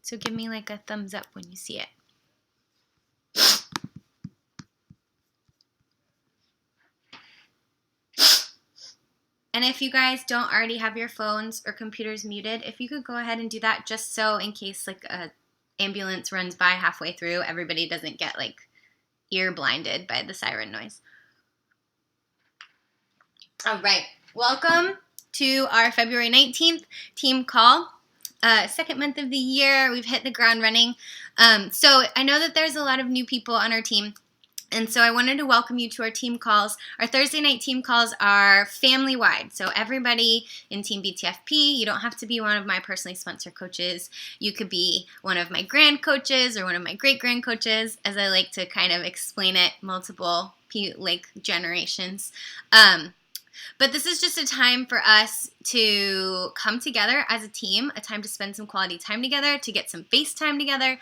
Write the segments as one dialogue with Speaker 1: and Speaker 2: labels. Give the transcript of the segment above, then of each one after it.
Speaker 1: So give me like a thumbs up when you see it. And if you guys don't already have your phones or computers muted, if you could go ahead and do that, just so in case like a ambulance runs by halfway through, everybody doesn't get like ear blinded by the siren noise. All right, welcome to our February 19th team call. Second month of the year, we've hit the ground running. So I know that there's a lot of new people on our team. And so I wanted to welcome you to our team calls. Our Thursday night team calls are family-wide. So everybody in TeamBTFP, you don't have to be one of my personally sponsored coaches. You could be one of my grand coaches or one of my great-grand coaches, as I like to kind of explain it, multiple like generations. But this is just a time for us to come together as a team, a time to spend some quality time together, to get some face time together.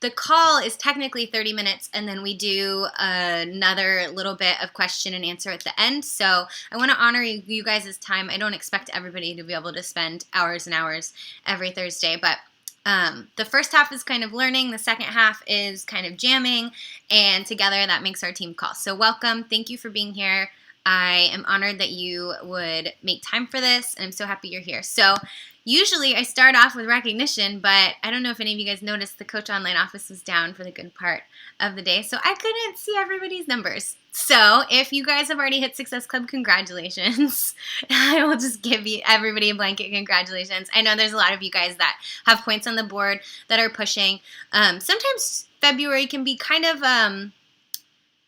Speaker 1: The call is technically 30 minutes, and then we do another little bit of question and answer at the end. So I want to honor you guys' time. I don't expect everybody to be able to spend hours and hours every Thursday, but the first half is kind of learning. The second half is kind of jamming, and together that makes our team call. So welcome. Thank you for being here. I am honored that you would make time for this, and I'm so happy you're here. So usually I start off with recognition, but I don't know if any of you guys noticed the Coach Online office was down for the good part of the day, so I couldn't see everybody's numbers. So if you guys have already hit Success Club, congratulations. I will just give everybody a blanket congratulations. I know there's a lot of you guys that have points on the board that are pushing. Sometimes February can be kind of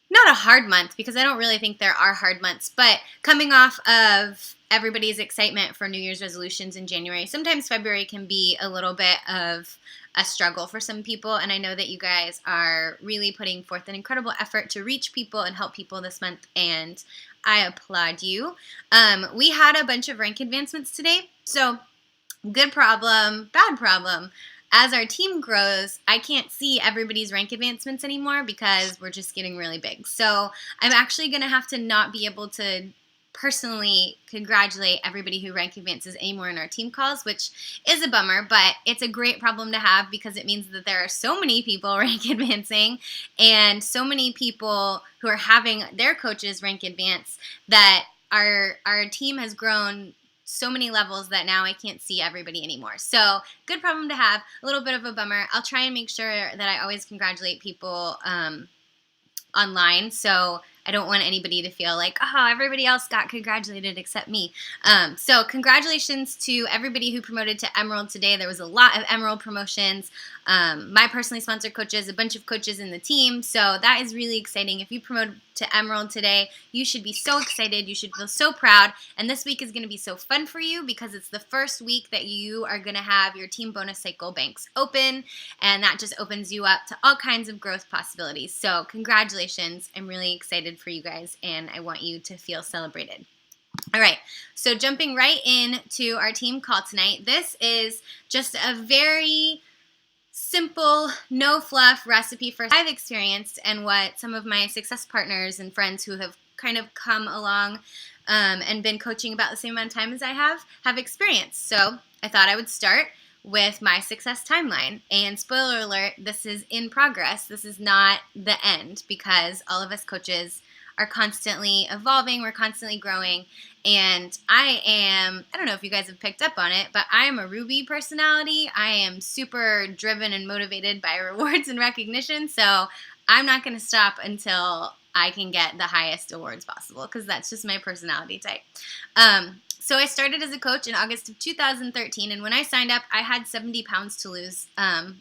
Speaker 1: not a hard month, because I don't really think there are hard months, but coming off of everybody's excitement for New Year's resolutions in January, sometimes February can be a little bit of a struggle for some people, and I know that you guys are really putting forth an incredible effort to reach people and help people this month, and I applaud you. We had a bunch of rank advancements today, so good problem, bad problem. As our team grows, I can't see everybody's rank advancements anymore because we're just getting really big. So I'm actually going to have to not be able to personally congratulate everybody who rank advances anymore in our team calls, which is a bummer, but it's a great problem to have because it means that there are so many people rank advancing and so many people who are having their coaches rank advance that our team has grown so many levels that now I can't see everybody anymore. So good problem to have, a little bit of a bummer. I'll try and make sure that I always congratulate people online, so I don't want anybody to feel like, oh, everybody else got congratulated except me. So congratulations to everybody who promoted to Emerald today. There was a lot of Emerald promotions. My personally sponsored coaches, a bunch of coaches in the team. So that is really exciting. If you promoted to Emerald today, you should be so excited. You should feel so proud. And this week is going to be so fun for you because it's the first week that you are going to have your team bonus cycle banks open. And that just opens you up to all kinds of growth possibilities. So congratulations. I'm really excited for you guys, and I want you to feel celebrated. All right, so jumping right into our team call tonight. This is just a very simple, no fluff recipe for I've experienced and what some of my success partners and friends who have kind of come along and been coaching about the same amount of time as I have experienced. So I thought I would start with my success timeline. And spoiler alert, this is in progress. This is not the end because all of us coaches are constantly evolving. We're constantly growing. And I don't know if you guys have picked up on it, but I am a Ruby personality. I am super driven and motivated by rewards and recognition. So I'm not going to stop until I can get the highest awards possible because that's just my personality type. So I started as a coach in August of 2013, and when I signed up, I had 70 pounds to lose.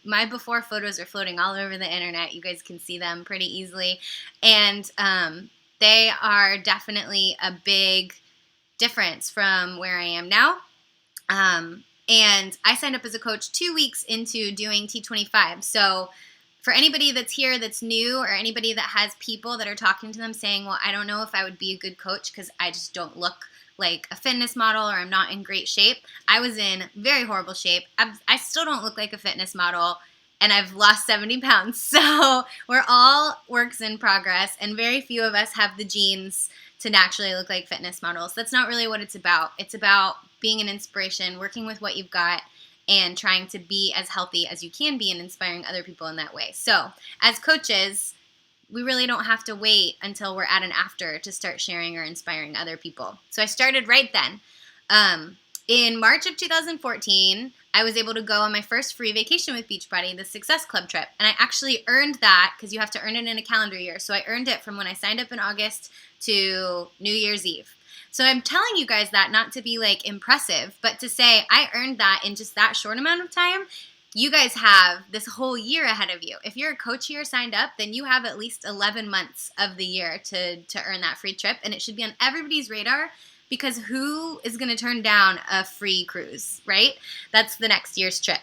Speaker 1: My before photos are floating all over the internet. You guys can see them pretty easily, and they are definitely a big difference from where I am now. And I signed up as a coach 2 weeks into doing T25. So for anybody that's here that's new or anybody that has people that are talking to them saying, well, I don't know if I would be a good coach because I just don't look like a fitness model or I'm not in great shape. I was in very horrible shape. I still don't look like a fitness model, and I've lost 70 pounds. So we're all works in progress, and very few of us have the genes to naturally look like fitness models. That's not really what it's about. It's about being an inspiration, working with what you've got, and trying to be as healthy as you can be and inspiring other people in that way. So as coaches, we really don't have to wait until we're at an after to start sharing or inspiring other people. So I started right then. In March of 2014, I was able to go on my first free vacation with Beachbody, the Success Club trip. And I actually earned that because you have to earn it in a calendar year. So I earned it from when I signed up in August to New Year's Eve. So I'm telling you guys that not to be like impressive, but to say I earned that in just that short amount of time. You guys have this whole year ahead of you. If you're a coach here signed up, then you have at least 11 months of the year to earn that free trip. And it should be on everybody's radar, because who is going to turn down a free cruise, right? That's the next year's trip.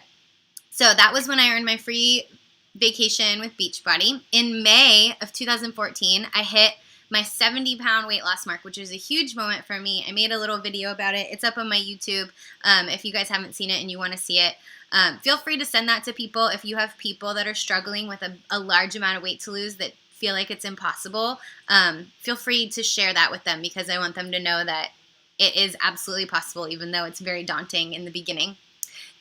Speaker 1: So that was when I earned my free vacation with Beachbody. In May of 2014, I hit my 70-pound weight loss mark, which was a huge moment for me. I made a little video about it. It's up on my YouTube. If you guys haven't seen it and you want to see it, feel free to send that to people. If you have people that are struggling with a large amount of weight to lose that feel like it's impossible, feel free to share that with them, because I want them to know that it is absolutely possible, even though it's very daunting in the beginning.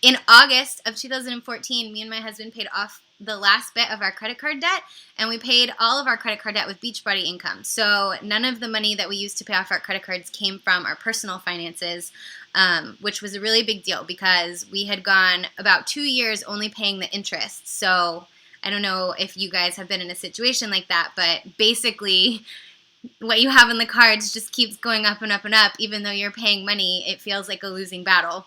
Speaker 1: In August of 2014, me and my husband paid off the last bit of our credit card debt, and we paid all of our credit card debt with Beachbody income. So none of the money that we used to pay off our credit cards came from our personal finances, which was a really big deal because we had gone about 2 years only paying the interest. So I don't know if you guys have been in a situation like that, but basically what you have in the cards just keeps going up and up and up. Even though you're paying money, it feels like a losing battle.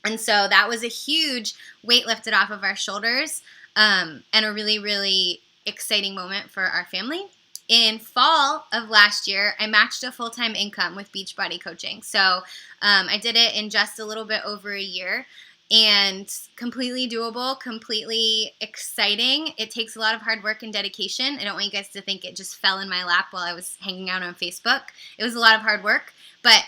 Speaker 1: And so that was a huge weight lifted off of our shoulders, and a really, really exciting moment for our family. In fall of last year, I matched a full-time income with Beachbody coaching. So I did it in just a little bit over a year, and completely doable, completely exciting. It takes a lot of hard work and dedication. I don't want you guys to think it just fell in my lap while I was hanging out on Facebook. It was a lot of hard work, but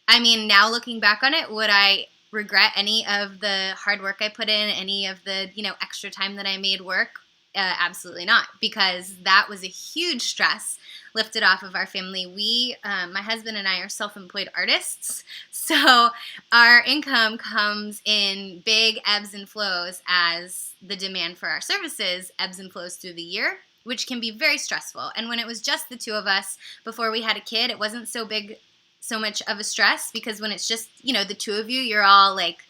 Speaker 1: I mean, now looking back on it, would I regret any of the hard work I put in, any of the, extra time that I made work? Absolutely not, because that was a huge stress lifted off of our family. We, my husband and I, are self-employed artists, so our income comes in big ebbs and flows as the demand for our services ebbs and flows through the year, which can be very stressful. And when it was just the two of us before we had a kid, it wasn't so much of a stress, because when it's just, the two of you, you're all like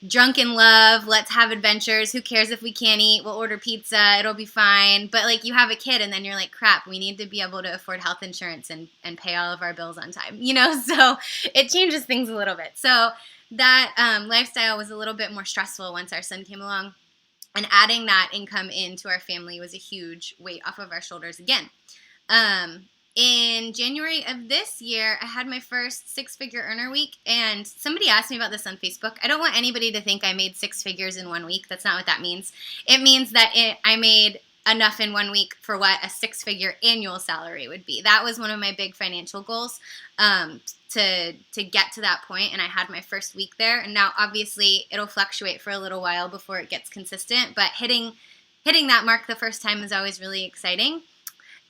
Speaker 1: drunk in love, let's have adventures, who cares if we can't eat, we'll order pizza, it'll be fine. But you have a kid and then you're like, crap, we need to be able to afford health insurance and pay all of our bills on time, so it changes things a little bit. So that lifestyle was a little bit more stressful once our son came along, and adding that income into our family was a huge weight off of our shoulders again. In January of this year, I had my first six-figure earner week, and somebody asked me about this on Facebook. I don't want anybody to think I made six figures in 1 week. That's not what that means. It means that I made enough in 1 week for what a six-figure annual salary would be. That was one of my big financial goals, to get to that point, and I had my first week there. And now, obviously, it'll fluctuate for a little while before it gets consistent, but hitting that mark the first time is always really exciting.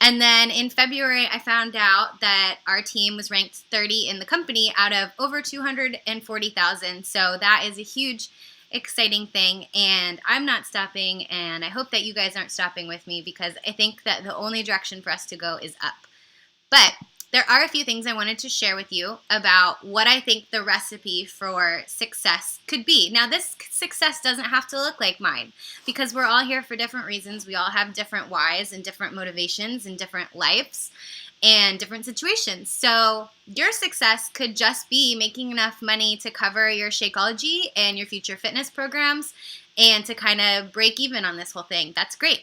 Speaker 1: And then in February, I found out that our team was ranked 30 in the company out of over 240,000. So that is a huge, exciting thing. And I'm not stopping. And I hope that you guys aren't stopping with me, because I think that the only direction for us to go is up. But there are a few things I wanted to share with you about what I think the recipe for success could be. Now, this success doesn't have to look like mine, because we're all here for different reasons. We all have different whys and different motivations and different lives and different situations. So your success could just be making enough money to cover your Shakeology and your future fitness programs and to kind of break even on this whole thing. That's great.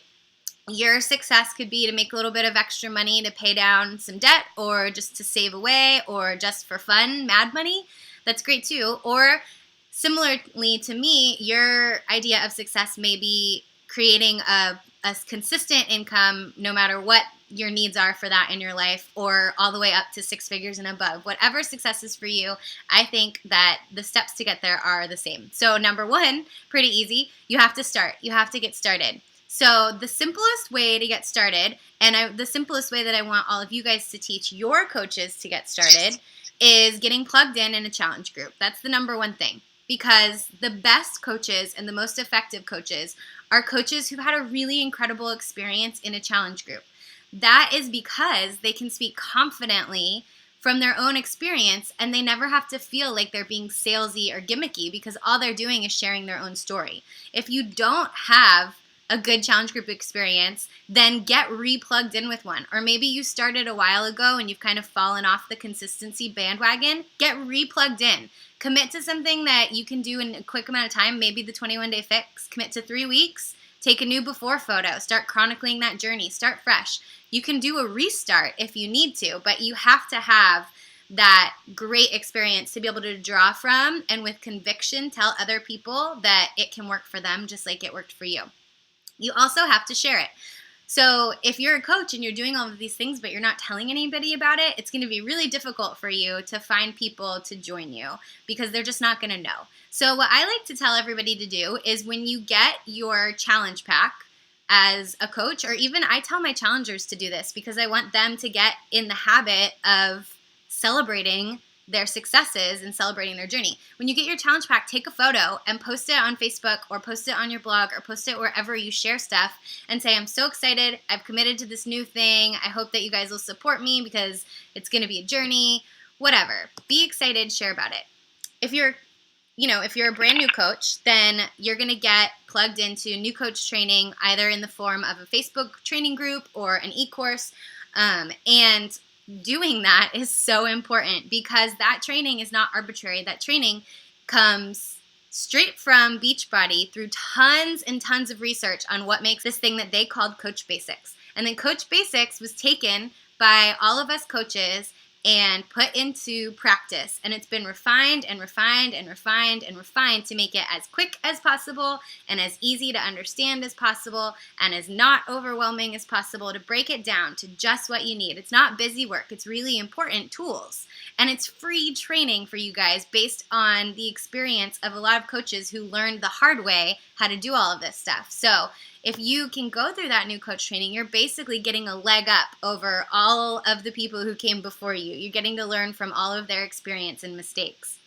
Speaker 1: Your success could be to make a little bit of extra money to pay down some debt, or just to save away, or just for fun, mad money. That's great too. Or similarly to me, your idea of success may be creating a consistent income no matter what your needs are for that in your life, or all the way up to six figures and above. Whatever success is for you, I think that the steps to get there are the same. So number one, pretty easy. You have to start. You have to get started. So the simplest way to get started, and the simplest way that I want all of you guys to teach your coaches to get started, is getting plugged in a challenge group. That's the number one thing. because the best coaches and the most effective coaches are coaches who've had a really incredible experience in a challenge group. That is because they can speak confidently from their own experience, and they never have to feel like they're being salesy or gimmicky because all they're doing is sharing their own story. If you don't have a good challenge group experience, then get re-plugged in with one. Or maybe you started a while ago and you've kind of fallen off the consistency bandwagon. Get re-plugged in. Commit to something that you can do in a quick amount of time, maybe the 21-day fix. Commit to 3 weeks. Take a new before photo. Start chronicling that journey. Start fresh. You can do a restart if you need to, but you have to have that great experience to be able to draw from and with conviction tell other people that it can work for them just like it worked for you. You also have to share it. So if you're a coach and you're doing all of these things but you're not telling anybody about it, it's going to be really difficult for you to find people to join you because they're just not going to know. So what I like to tell everybody to do is when you get your challenge pack as a coach, or even I tell my challengers to do this because I want them to get in the habit of celebrating their successes and celebrating their journey. When you get your challenge pack, take a photo and post it on Facebook or post it on your blog or post it wherever you share stuff and say, I'm so excited. I've committed to this new thing. I hope that you guys will support me because it's going to be a journey, whatever. Be excited, share about it. If you're a brand new coach, then you're going to get plugged into new coach training, either in the form of a Facebook training group or an e-course. And doing that is so important because that training is not arbitrary. That training comes straight from Beachbody through tons and tons of research on what makes this thing that they called Coach Basics. And then Coach Basics was taken by all of us coaches and put into practice. And it's been refined and refined and refined and refined to make it as quick as possible and as easy to understand as possible and as not overwhelming as possible, to break it down to just what you need. It's not busy work. It's really important tools. And it's free training for you guys based on the experience of a lot of coaches who learned the hard way how to do all of this stuff. So if you can go through that new coach training, you're basically getting a leg up over all of the people who came before you. You're getting to learn from all of their experience and mistakes.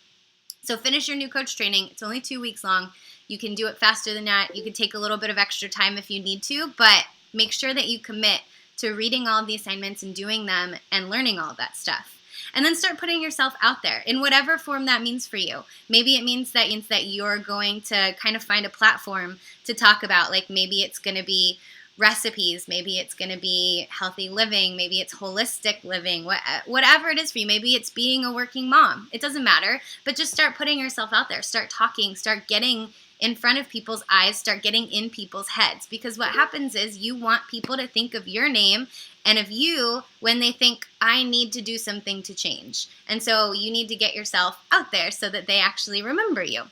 Speaker 1: So finish your new coach training. It's only 2 weeks long. You can do it faster than that. You can take a little bit of extra time if you need to, but make sure that you commit to reading all of the assignments and doing them and learning all of that stuff. And then start putting yourself out there in whatever form that means for you. Maybe it means that you're going to kind of find a platform to talk about. Like maybe it's going to be recipes. Maybe it's going to be healthy living. Maybe it's holistic living. Whatever it is for you. Maybe it's being a working mom. It doesn't matter. But just start putting yourself out there. Start talking. Start getting in front of people's eyes. Start getting in people's heads. Because what happens is you want people to think of your name and of you when they think, I need to do something to change. And so you need to get yourself out there so that they actually remember you.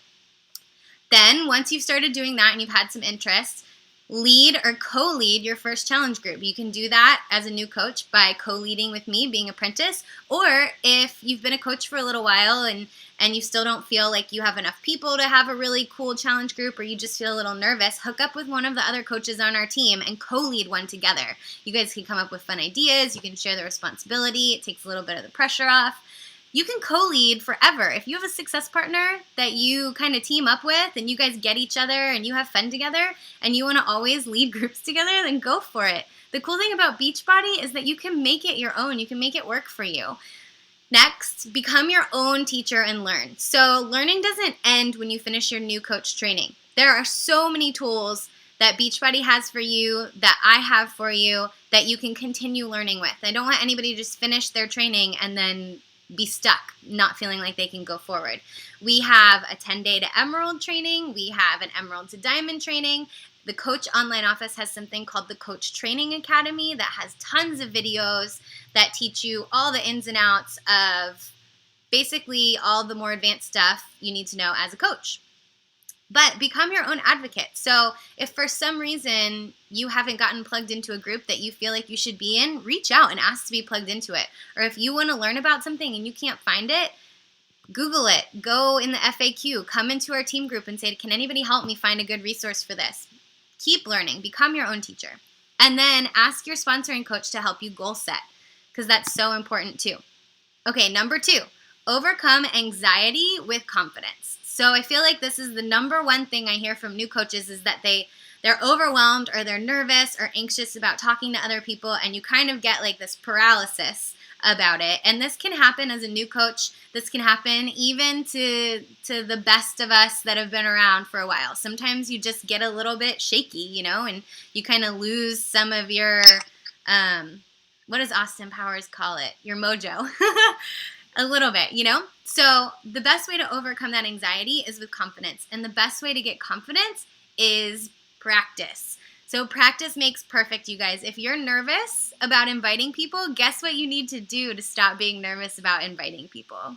Speaker 1: Then once you've started doing that and you've had some interest, lead or co-lead your first challenge group. You can do that as a new coach by co-leading with me, being apprentice, or if you've been a coach for a little while and you still don't feel like you have enough people to have a really cool challenge group, or you just feel a little nervous, hook up with one of the other coaches on our team and co-lead one together. You guys can come up with fun ideas. You can share the responsibility. It takes a little bit of the pressure off. You can co-lead forever. If you have a success partner that you kind of team up with and you guys get each other and you have fun together and you want to always lead groups together, then go for it. The cool thing about Beachbody is that you can make it your own. You can make it work for you. Next, become your own teacher and learn. So learning doesn't end when you finish your new coach training. There are so many tools that Beachbody has for you, that I have for you, that you can continue learning with. I don't want anybody to just finish their training and then be stuck, not feeling like they can go forward. We have a 10-day to Emerald training. We have an Emerald to Diamond training. The Coach Online Office has something called the Coach Training Academy that has tons of videos that teach you all the ins and outs of basically all the more advanced stuff you need to know as a coach. But become your own advocate. So if for some reason you haven't gotten plugged into a group that you feel like you should be in, reach out and ask to be plugged into it. Or if you want to learn about something and you can't find it, Google it. Go in the FAQ. Come into our team group and say, can anybody help me find a good resource for this? Keep learning. Become your own teacher. And then ask your sponsoring coach to help you goal set, because that's so important too. Okay, number 2, overcome anxiety with confidence. So I feel like this is the number one thing I hear from new coaches is that they're overwhelmed or they're nervous or anxious about talking to other people, and you kind of get like this paralysis about it. And this can happen as a new coach. This can happen even to the best of us that have been around for a while. Sometimes you just get a little bit shaky, and you kind of lose some of your, what does Austin Powers call it? Your mojo. A little bit, So the best way to overcome that anxiety is with confidence. And the best way to get confidence is practice. So practice makes perfect, you guys. If you're nervous about inviting people, guess what you need to do to stop being nervous about inviting people?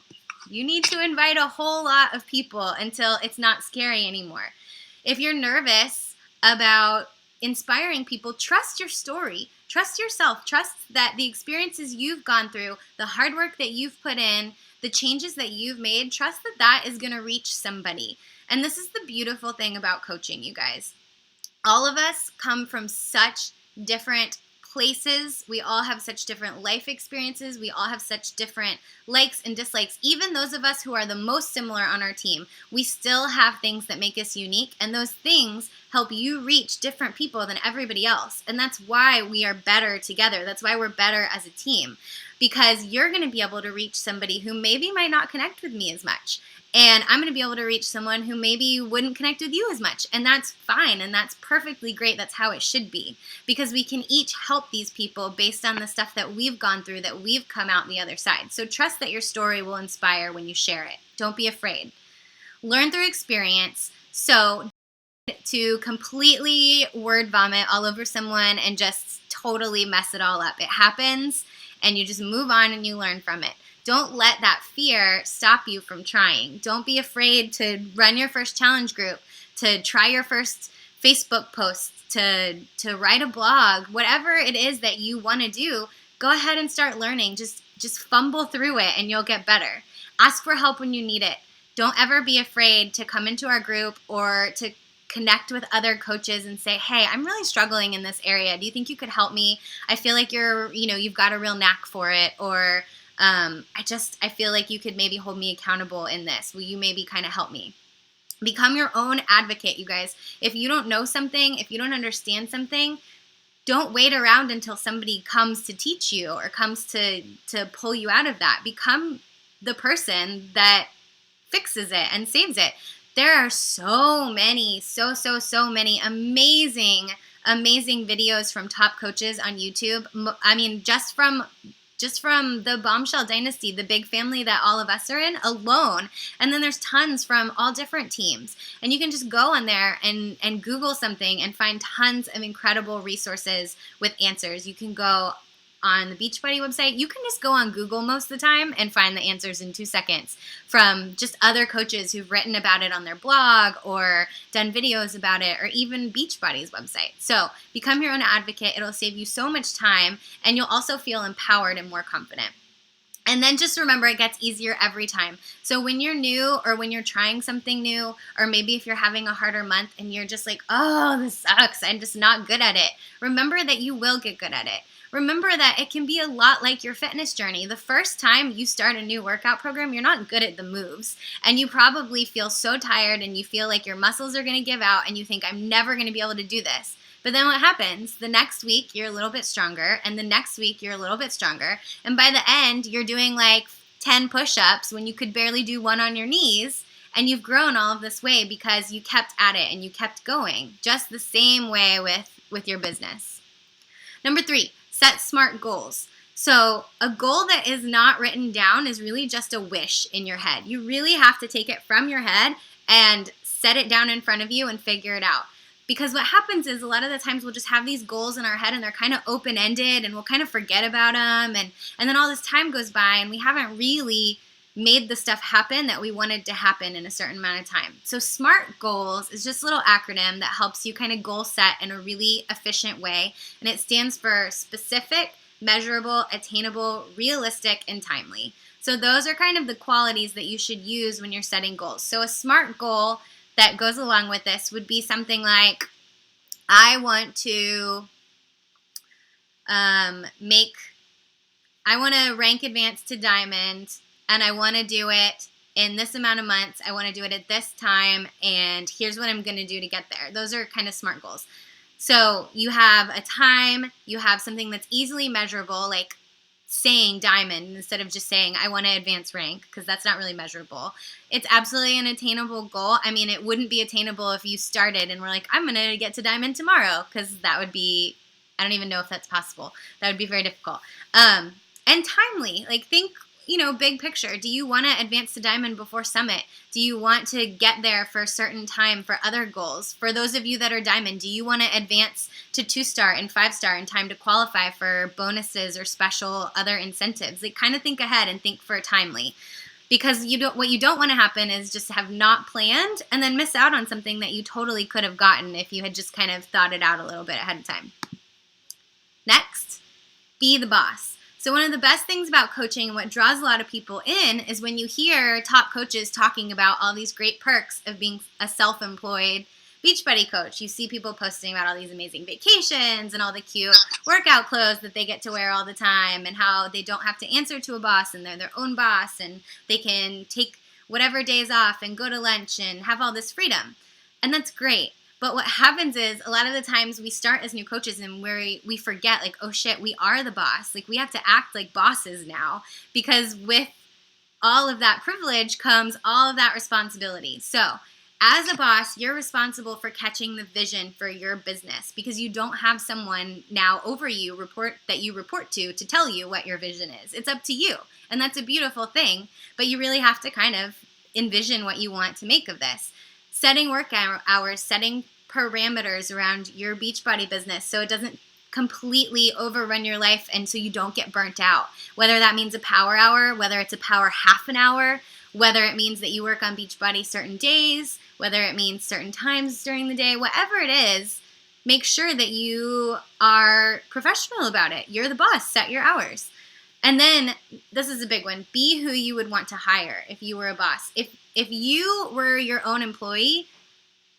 Speaker 1: You need to invite a whole lot of people until it's not scary anymore. If you're nervous about inspiring people, trust your story. Trust yourself. Trust that the experiences you've gone through, the hard work that you've put in, the changes that you've made, trust that that is going to reach somebody. And this is the beautiful thing about coaching, you guys. All of us come from such different places. We all have such different life experiences. We all have such different likes and dislikes. Even those of us who are the most similar on our team, we still have things that make us unique. And those things help you reach different people than everybody else. And that's why we are better together. That's why we're better as a team. Because you're going to be able to reach somebody who maybe might not connect with me as much. And I'm going to be able to reach someone who maybe wouldn't connect with you as much. And that's fine. And that's perfectly great. That's how it should be. Because we can each help these people based on the stuff that we've gone through, that we've come out the other side. So trust that your story will inspire when you share it. Don't be afraid. Learn through experience. So to completely word vomit all over someone and just totally mess it all up. It happens, and you just move on and you learn from it. Don't let that fear stop you from trying. Don't be afraid to run your first challenge group, to try your first Facebook post, to write a blog, whatever it is that you want to do. Go ahead and start learning. Just fumble through it and you'll get better. Ask for help when you need it. Don't ever be afraid to come into our group or to connect with other coaches and say, hey, I'm really struggling in this area. Do you think you could help me? I feel like you've got a real knack for it. Or I feel like you could maybe hold me accountable in this. Will you maybe kind of help me? Become your own advocate, you guys. If you don't know something, if you don't understand something, don't wait around until somebody comes to teach you or comes to pull you out of that. Become the person that fixes it and saves it. There are so many amazing videos from top coaches on YouTube. I mean, just from the Bombshell Dynasty, the big family that all of us are in alone. And then there's tons from all different teams. And you can just go on there and Google something and find tons of incredible resources with answers. You can go on the Beachbody website. You can just go on Google most of the time and find the answers in 2 seconds from just other coaches who've written about it on their blog or done videos about it, or even Beachbody's website. So become your own advocate. It'll save you so much time, and you'll also feel empowered and more confident. And then just remember, it gets easier every time. So when you're new, or when you're trying something new, or maybe if you're having a harder month and you're just like, oh, this sucks, I'm just not good at it, remember that you will get good at it. Remember that it can be a lot like your fitness journey. The first time you start a new workout program, you're not good at the moves. And you probably feel so tired and you feel like your muscles are going to give out and you think, I'm never going to be able to do this. But then what happens? The next week, you're a little bit stronger. And the next week, you're a little bit stronger. And by the end, you're doing like 10 push-ups when you could barely do one on your knees. And you've grown all of this way because you kept at it and you kept going. Just the same way with your business. Number 3. Set smart goals. So a goal that is not written down is really just a wish in your head. You really have to take it from your head and set it down in front of you and figure it out. Because what happens is a lot of the times we'll just have these goals in our head and they're kind of open-ended and we'll kind of forget about them. And then all this time goes by and we haven't really made the stuff happen that we wanted to happen in a certain amount of time. So SMART goals is just a little acronym that helps you kind of goal set in a really efficient way. And it stands for specific, measurable, attainable, realistic, and timely. So those are kind of the qualities that you should use when you're setting goals. So a SMART goal that goes along with this would be something like, I want to rank advanced to diamond, and I want to do it in this amount of months. I want to do it at this time, and here's what I'm going to do to get there. Those are kind of SMART goals. So you have a time, you have something that's easily measurable, like saying diamond instead of just saying I want to advance rank, because that's not really measurable. It's absolutely an attainable goal. I mean, it wouldn't be attainable if you started and were like, I'm going to get to diamond tomorrow, because that would be, I don't even know if that's possible. That would be very difficult. And timely, like think, big picture. Do you want to advance to diamond before summit? Do you want to get there for a certain time for other goals? For those of you that are diamond, do you want to advance to 2-star and 5-star in time to qualify for bonuses or special other incentives? Like kind of think ahead and think for timely. Because what you don't want to happen is just have not planned and then miss out on something that you totally could have gotten if you had just kind of thought it out a little bit ahead of time. Next, be the boss. So one of the best things about coaching and what draws a lot of people in is when you hear top coaches talking about all these great perks of being a self-employed Beachbody coach. You see people posting about all these amazing vacations and all the cute workout clothes that they get to wear all the time, and how they don't have to answer to a boss and they're their own boss and they can take whatever days off and go to lunch and have all this freedom. And that's great. But what happens is a lot of the times we start as new coaches and we forget, like, oh shit, we are the boss. Like we have to act like bosses now, because with all of that privilege comes all of that responsibility. So as a boss, you're responsible for catching the vision for your business, because you don't have someone now over you that you report to tell you what your vision is. It's up to you. And that's a beautiful thing, but you really have to kind of envision what you want to make of this. Setting work hours, setting parameters around your Beachbody business so it doesn't completely overrun your life and so you don't get burnt out. Whether that means a power hour, whether it's a power half an hour, whether it means that you work on Beachbody certain days, whether it means certain times during the day, whatever it is, make sure that you are professional about it. You're the boss. Set your hours. And then, this is a big one, be who you would want to hire if you were a boss. If you were your own employee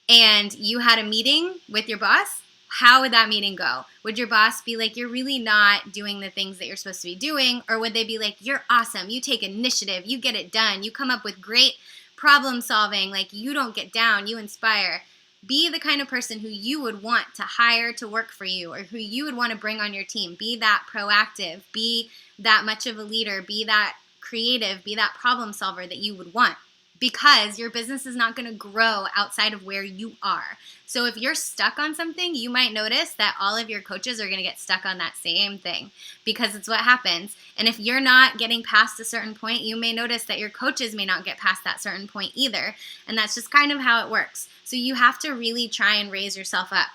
Speaker 1: and you had a meeting with your boss, how would that meeting go? Would your boss be like, you're really not doing the things that you're supposed to be doing? Or would they be like, you're awesome, you take initiative, you get it done, you come up with great problem solving, like you don't get down, you inspire? Be the kind of person who you would want to hire to work for you, or who you would want to bring on your team. Be that proactive, be that much of a leader, be that creative, be that problem solver that you would want. Because your business is not going to grow outside of where you are. So if you're stuck on something, you might notice that all of your coaches are going to get stuck on that same thing, because it's what happens. And if you're not getting past a certain point, you may notice that your coaches may not get past that certain point either. And that's just kind of how it works. So you have to really try and raise yourself up.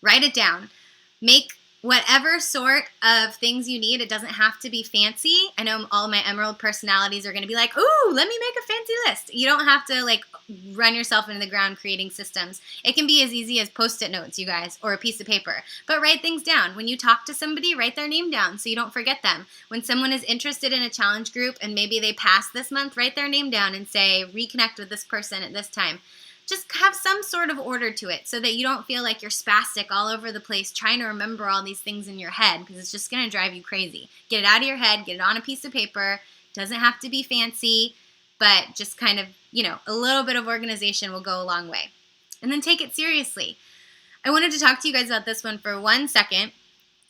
Speaker 1: Write it down. Make whatever sort of things you need. It doesn't have to be fancy. I know all my Emerald personalities are going to be like, ooh, let me make a fancy list. You don't have to like run yourself into the ground creating systems. It can be as easy as Post-it notes, you guys, or a piece of paper. But write things down. When you talk to somebody, write their name down so you don't forget them. When someone is interested in a challenge group and maybe they pass this month, write their name down and say, reconnect with this person at this time. Just have some sort of order to it so that you don't feel like you're spastic all over the place trying to remember all these things in your head, because it's just going to drive you crazy. Get it out of your head, get it on a piece of paper. Doesn't have to be fancy, but just kind of, a little bit of organization will go a long way. And then take it seriously. I wanted to talk to you guys about this one for 1 second,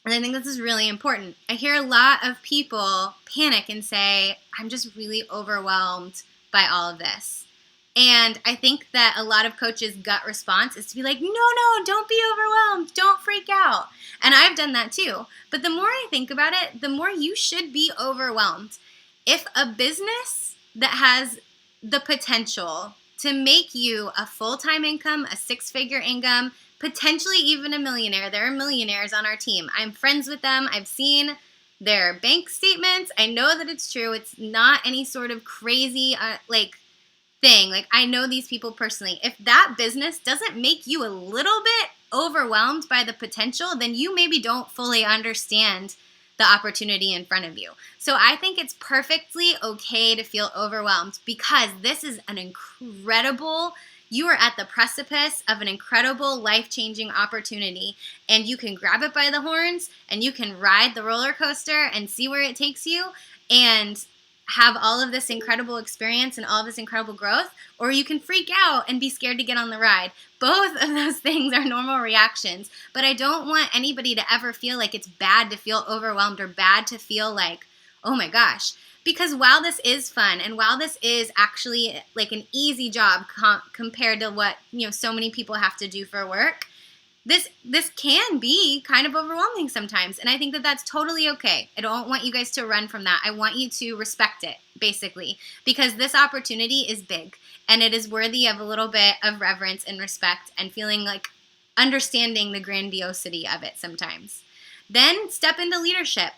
Speaker 1: and I think this is really important. I hear a lot of people panic and say, I'm just really overwhelmed by all of this. And I think that a lot of coaches' gut response is to be like, no, don't be overwhelmed. Don't freak out. And I've done that too. But the more I think about it, the more you should be overwhelmed. If a business that has the potential to make you a full-time income, a 6-figure income, potentially even a millionaire, there are millionaires on our team. I'm friends with them. I've seen their bank statements. I know that it's true. It's not any sort of crazy, thing. Like, I know these people personally. If that business doesn't make you a little bit overwhelmed by the potential, then you maybe don't fully understand the opportunity in front of you. So I think it's perfectly okay to feel overwhelmed, because this is you are at the precipice of an incredible life-changing opportunity, and you can grab it by the horns and you can ride the roller coaster and see where it takes you. And have all of this incredible experience and all of this incredible growth, or you can freak out and be scared to get on the ride. Both of those things are normal reactions, but I don't want anybody to ever feel like it's bad to feel overwhelmed or bad to feel like, oh my gosh. Because while this is fun and while this is actually like an easy job compared to what, so many people have to do for work, this can be kind of overwhelming sometimes, and I think that that's totally okay. I don't want you guys to run from that. I want you to respect it, basically, because this opportunity is big, and it is worthy of a little bit of reverence and respect and feeling like understanding the grandiosity of it sometimes. Then step into leadership.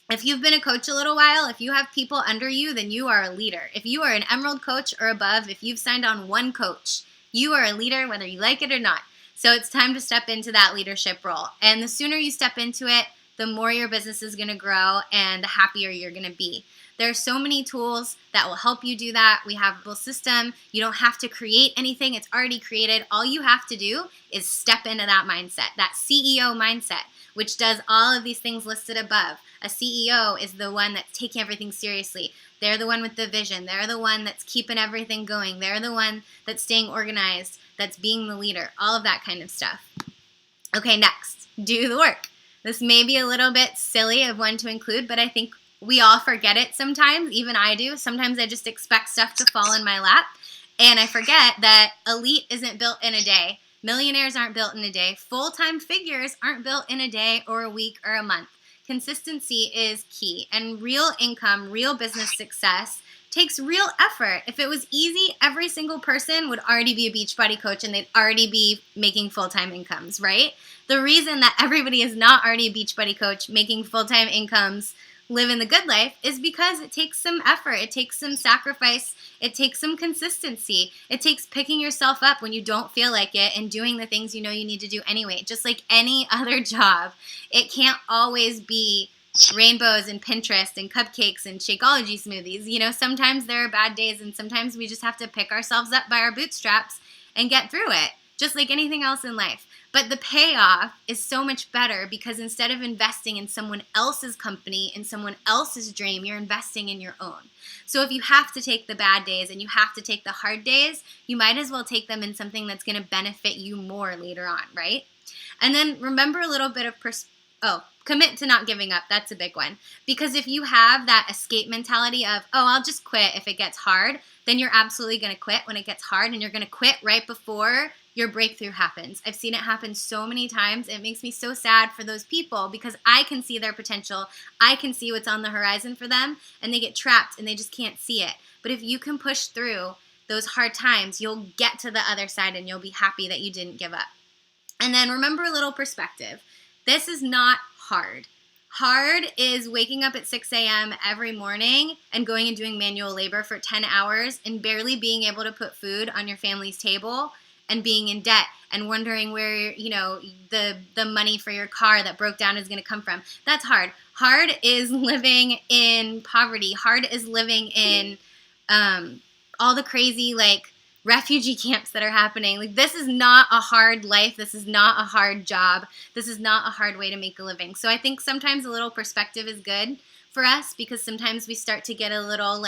Speaker 1: If you've been a coach a little while, if you have people under you, then you are a leader. If you are an Emerald coach or above, if you've signed on one coach, you are a leader whether you like it or not. So it's time to step into that leadership role. And the sooner you step into it, the more your business is going to grow and the happier you're going to be. There are so many tools that will help you do that. We have a Bullsh system. You don't have to create anything. It's already created. All you have to do is step into that mindset, that CEO mindset, which does all of these things listed above. A CEO is the one that's taking everything seriously. They're the one with the vision. They're the one that's keeping everything going. They're the one that's staying organized, that's being the leader, all of that kind of stuff. Okay, next, do the work. This may be a little bit silly of one to include, but I think we all forget it sometimes. Even I do. Sometimes I just expect stuff to fall in my lap, and I forget that elite isn't built in a day. Millionaires aren't built in a day. Full-time figures aren't built in a day or a week or a month. Consistency is key, and real income, real business success takes real effort. If it was easy, every single person would already be a Beachbody coach and they'd already be making full-time incomes, right? The reason that everybody is not already a Beachbody coach making full-time incomes, living the good life, is because it takes some effort, it takes some sacrifice, it takes some consistency, it takes picking yourself up when you don't feel like it and doing the things you know you need to do anyway. Just like any other job, it can't always be rainbows and Pinterest and cupcakes and Shakeology smoothies. Sometimes there are bad days, and sometimes we just have to pick ourselves up by our bootstraps and get through it, just like anything else in life. But the payoff is so much better because instead of investing in someone else's company, in someone else's dream, you're investing in your own. So if you have to take the bad days and you have to take the hard days, you might as well take them in something that's going to benefit you more later on, right? And then remember a little bit of commit to not giving up. That's a big one. Because if you have that escape mentality of, I'll just quit if it gets hard, then you're absolutely going to quit when it gets hard, and you're going to quit right before your breakthrough happens. I've seen it happen so many times. It makes me so sad for those people because I can see their potential. I can see what's on the horizon for them, and they get trapped and they just can't see it. But if you can push through those hard times, you'll get to the other side and you'll be happy that you didn't give up. And then remember a little perspective. This is not hard. Hard is waking up at 6 a.m. every morning and going and doing manual labor for 10 hours and barely being able to put food on your family's table and being in debt and wondering where, the money for your car that broke down is going to come from. That's hard. Hard is living in poverty. Hard is living in all the crazy, refugee camps that are happening. This is not a hard life. This is not a hard job. This is not a hard way to make a living. So I think sometimes a little perspective is good for us because sometimes we start to get a little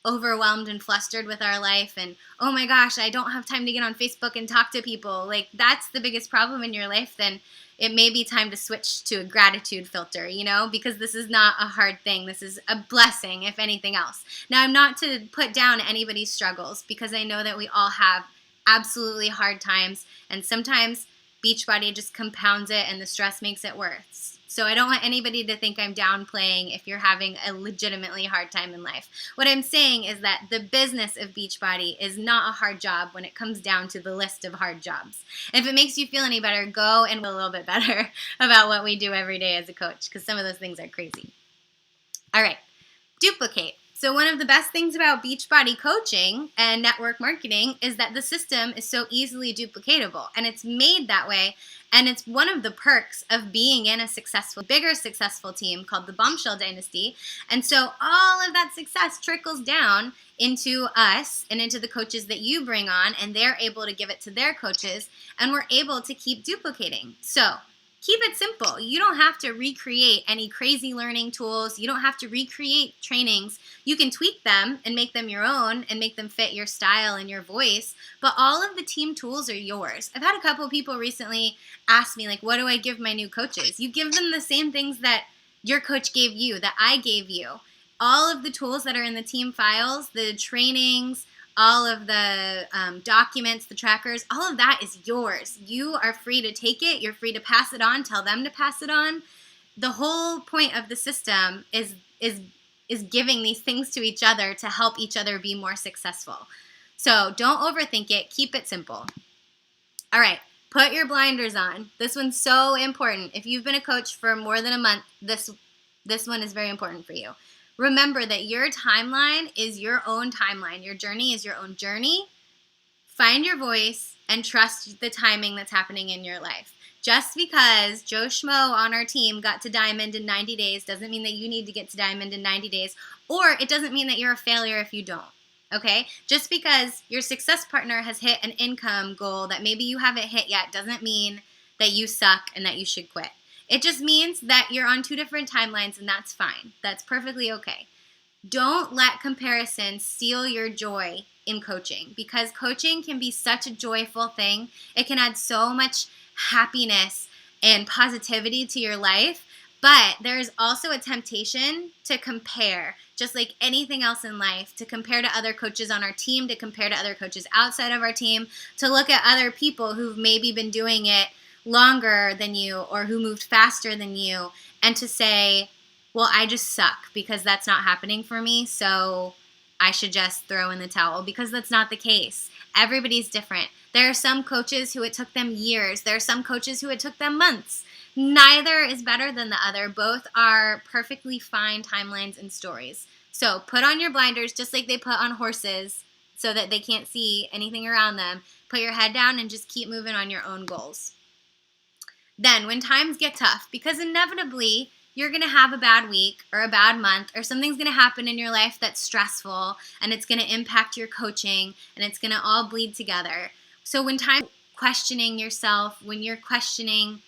Speaker 1: overwhelmed and flustered with our life and, oh my gosh, I don't have time to get on Facebook and talk to people. That's the biggest problem in your life. Then it may be time to switch to a gratitude filter, because this is not a hard thing. This is a blessing, if anything else. Now, I'm not to put down anybody's struggles because I know that we all have absolutely hard times, and sometimes Beachbody just compounds it and the stress makes it worse. So I don't want anybody to think I'm downplaying if you're having a legitimately hard time in life. What I'm saying is that the business of Beachbody is not a hard job when it comes down to the list of hard jobs. If it makes you feel any better, go and feel a little bit better about what we do every day as a coach, because some of those things are crazy. All right, duplicate. So one of the best things about Beachbody coaching and network marketing is that the system is so easily duplicatable, and it's made that way, and it's one of the perks of being in a bigger successful team called the Bombshell Dynasty. And so all of that success trickles down into us and into the coaches that you bring on, and they're able to give it to their coaches, and we're able to keep duplicating. So Keep it simple. You don't have to recreate any crazy learning tools. You don't have to recreate trainings. You can tweak them and make them your own and make them fit your style and your voice. But all of the team tools are yours. I've had a couple people recently ask me, like, what do I give my new coaches? You give them the same things that your coach gave you, that I gave you. All of the tools that are in the team files, the trainings, all of the documents, the trackers, all of that is yours. You are free to take it. You're free to pass it on. Tell them to pass it on. The whole point of the system is giving these things to each other to help each other be more successful. So don't overthink it. Keep it simple. All right. Put your blinders on. This one's so important. If you've been a coach for more than a month, this one is very important for you. Remember that your timeline is your own timeline. Your journey is your own journey. Find your voice and trust the timing that's happening in your life. Just because Joe Schmo on our team got to Diamond in 90 days doesn't mean that you need to get to Diamond in 90 days, or it doesn't mean that you're a failure if you don't. Okay? Just because your success partner has hit an income goal that maybe you haven't hit yet doesn't mean that you suck and that you should quit. It just means that you're on two different timelines, and that's fine. That's perfectly okay. Don't let comparison steal your joy in coaching, because coaching can be such a joyful thing. It can add so much happiness and positivity to your life, but there's also a temptation to compare, just like anything else in life, to compare to other coaches on our team, to compare to other coaches outside of our team, to look at other people who've maybe been doing it longer than you or who moved faster than you, and to say, well, I just suck because that's not happening for me, so I should just throw in the towel, because that's not the case. Everybody's different. There are some coaches who it took them years. There are some coaches who it took them months. Neither is better than the other. Both are perfectly fine timelines and stories. So put on your blinders just like they put on horses so that they can't see anything around them. Put your head down and just keep moving on your own goals. Then when times get tough, because inevitably you're going to have a bad week or a bad month, or something's going to happen in your life that's stressful, and it's going to impact your coaching, and it's going to all bleed together. So when time questioning yourself, when you're questioning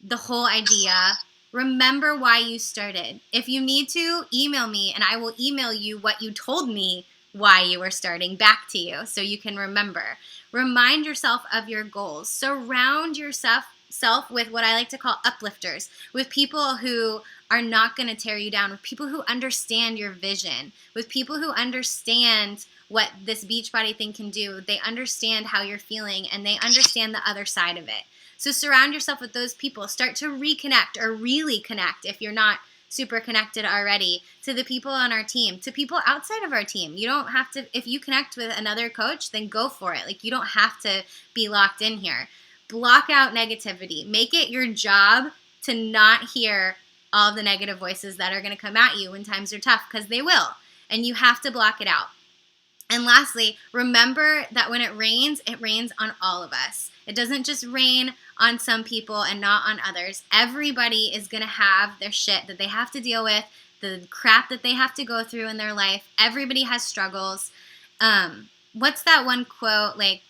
Speaker 1: the whole idea, remember why you started. If you need to, email me, and I will email you what you told me why you were starting back to you so you can remember. Remind yourself of your goals. Surround yourself with what I like to call uplifters, with people who are not going to tear you down, with people who understand your vision, with people who understand what this Beachbody thing can do. They understand how you're feeling, and they understand the other side of it. So surround yourself with those people. Start to reconnect, or really connect if you're not super connected already, to the people on our team, to people outside of our team. You don't have to, if you connect with another coach, then go for it. Like, you don't have to be locked in here. Block out negativity. Make it your job to not hear all of the negative voices that are going to come at you when times are tough, because they will. And you have to block it out. And lastly, remember that when it rains on all of us. It doesn't just rain on some people and not on others. Everybody is going to have their shit that they have to deal with, the crap that they have to go through in their life. Everybody has struggles. What's that one quote, like,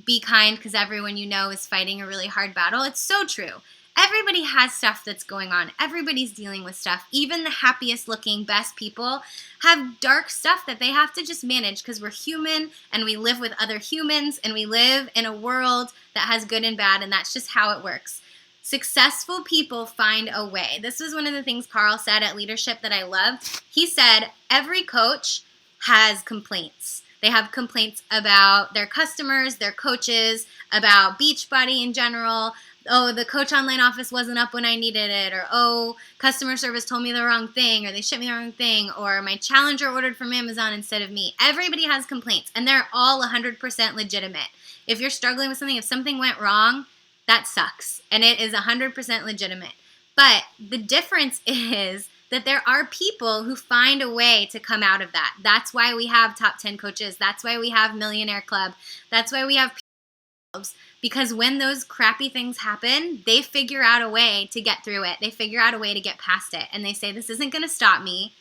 Speaker 1: be kind because everyone you know is fighting a really hard battle? It's so true. Everybody has stuff that's going on. Everybody's dealing with stuff. Even the happiest looking, best people have dark stuff that they have to just manage, because we're human and we live with other humans, and we live in a world that has good and bad, and that's just how it works. Successful people find a way. This was one of the things Carl said at Leadership that I loved. He said, every coach has complaints. They have complaints about their customers, their coaches, about Beachbody in general. Oh, the coach online office wasn't up when I needed it, or oh, customer service told me the wrong thing, or they shipped me the wrong thing, or my challenger ordered from Amazon instead of me. Everybody has complaints, and they're all 100% legitimate. If you're struggling with something, if something went wrong, that sucks, and it is 100% legitimate. But the difference is that there are people who find a way to come out of that. That's why we have top 10 coaches. That's why we have Millionaire Club. That's why we have people. Because when those crappy things happen, they figure out a way to get through it. They figure out a way to get past it. And they say, this isn't going to stop me.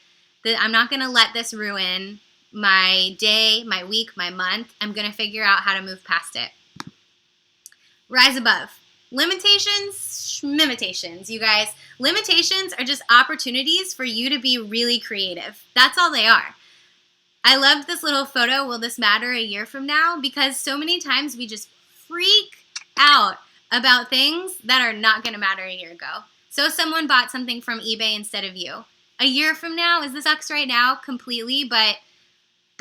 Speaker 1: I'm not going to let this ruin my day, my week, my month. I'm going to figure out how to move past it. Rise above. Limitations, limitations, you guys. Limitations are just opportunities for you to be really creative. That's all they are. I loved this little photo, will this matter a year from now? Because so many times we just freak out about things that are not going to matter a year ago. So someone bought something from eBay instead of you. A year from now, this sucks right now completely, but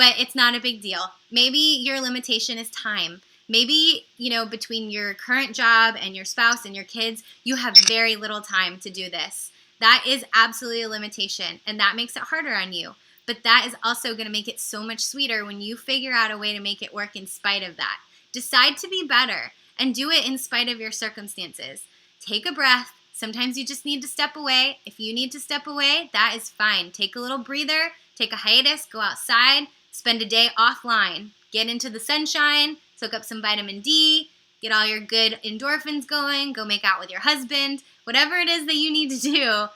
Speaker 1: it's not a big deal. Maybe your limitation is time. Maybe, between your current job and your spouse and your kids, you have very little time to do this. That is absolutely a limitation, and that makes it harder on you. But that is also going to make it so much sweeter when you figure out a way to make it work in spite of that. Decide to be better and do it in spite of your circumstances. Take a breath. Sometimes you just need to step away. If you need to step away, that is fine. Take a little breather, take a hiatus, go outside, spend a day offline. Get into the sunshine, soak up some vitamin D, get all your good endorphins going, go make out with your husband. Whatever it is that you need to do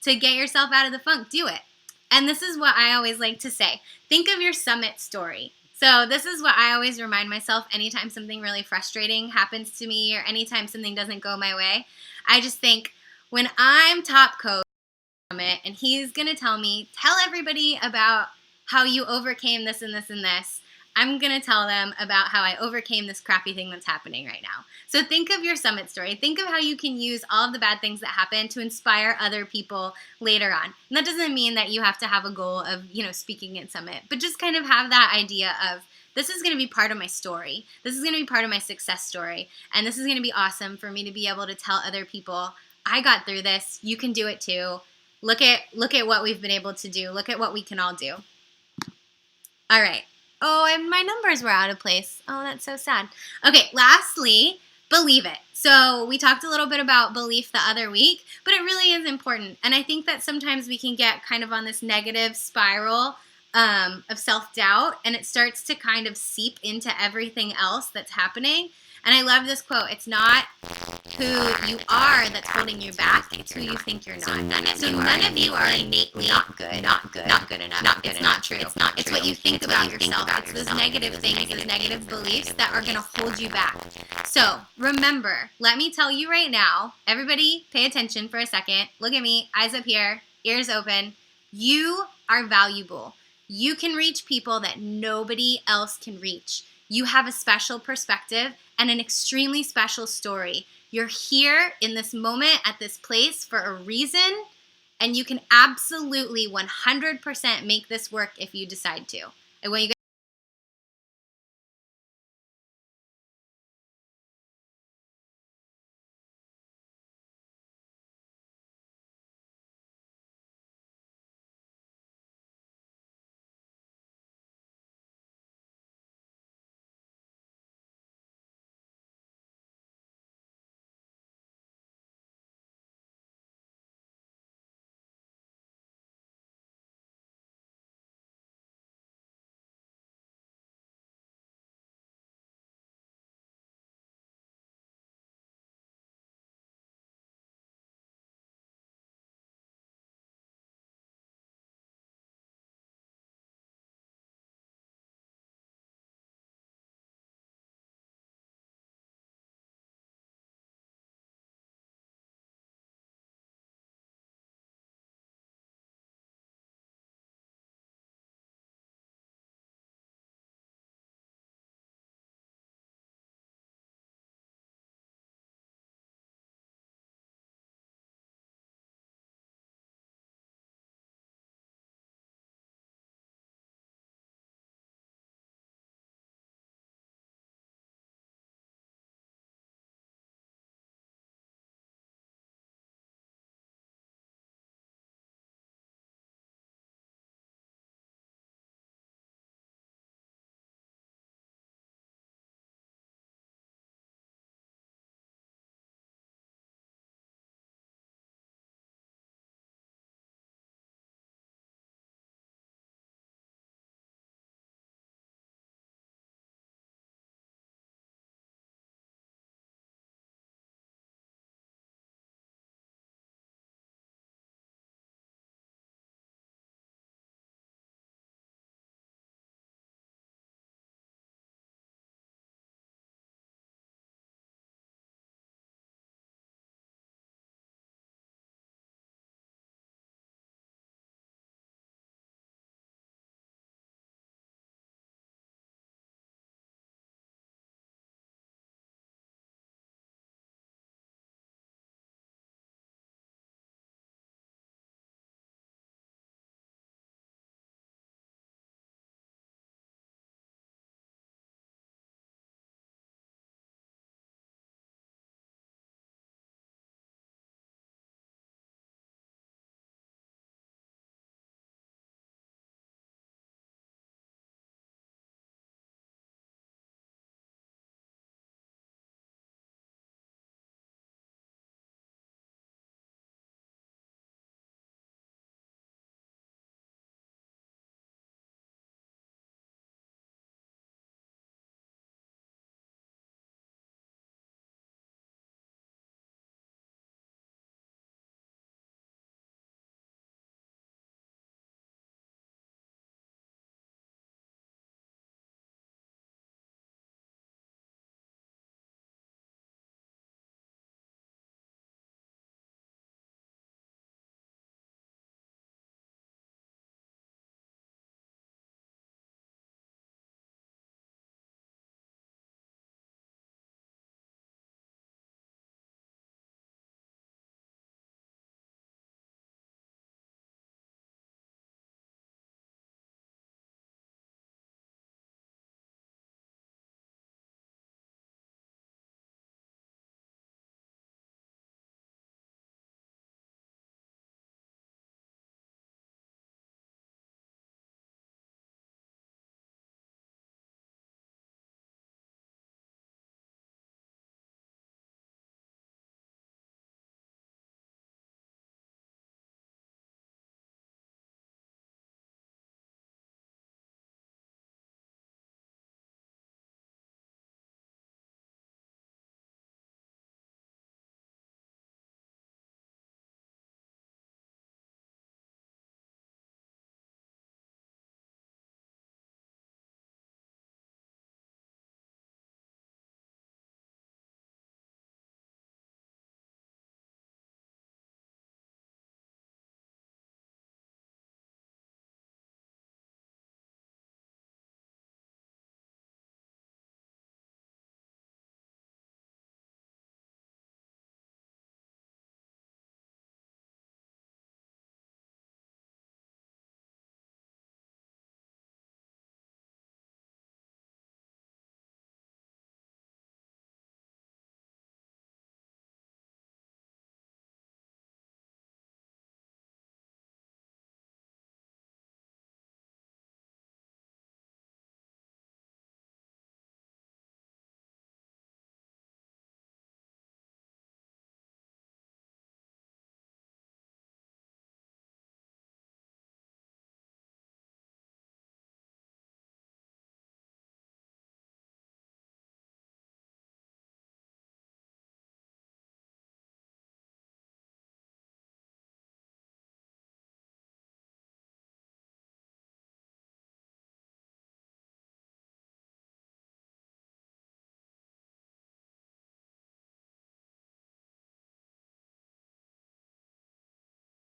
Speaker 1: to get yourself out of the funk, do it. And this is what I always like to say. Think of your summit story. So this is what I always remind myself anytime something really frustrating happens to me or anytime something doesn't go my way. I just think, when I'm top coach summit and he's going to tell everybody about how you overcame this and this and this, I'm going to tell them about how I overcame this crappy thing that's happening right now. So think of your summit story. Think of how you can use all of the bad things that happen to inspire other people later on. And that doesn't mean that you have to have a goal of, speaking at summit, but just kind of have that idea of, this is going to be part of my story. This is going to be part of my success story. And this is going to be awesome for me to be able to tell other people, I got through this. You can do it too. Look at what we've been able to do. Look at what we can all do. All right. Oh, and my numbers were out of place. Oh, that's so sad. Okay, lastly, believe it. So we talked a little bit about belief the other week, but it really is important. And I think that sometimes we can get kind of on this negative spiral of self-doubt, and it starts to kind of seep into everything else that's happening. And I love this quote. It's not who you are that's holding you back. It's who you think you're not. So none of you are innately not good enough. It's not true. It's what you think about yourself. It's those negative things, those negative beliefs that are going to hold you back. So remember, let me tell you right now, everybody pay attention for a second. Look at me, eyes up here, ears open. You are valuable. You can reach people that nobody else can reach. You have a special perspective and an extremely special story. You're here in this moment at this place for a reason, and you can absolutely 100% make this work if you decide to. I want you guys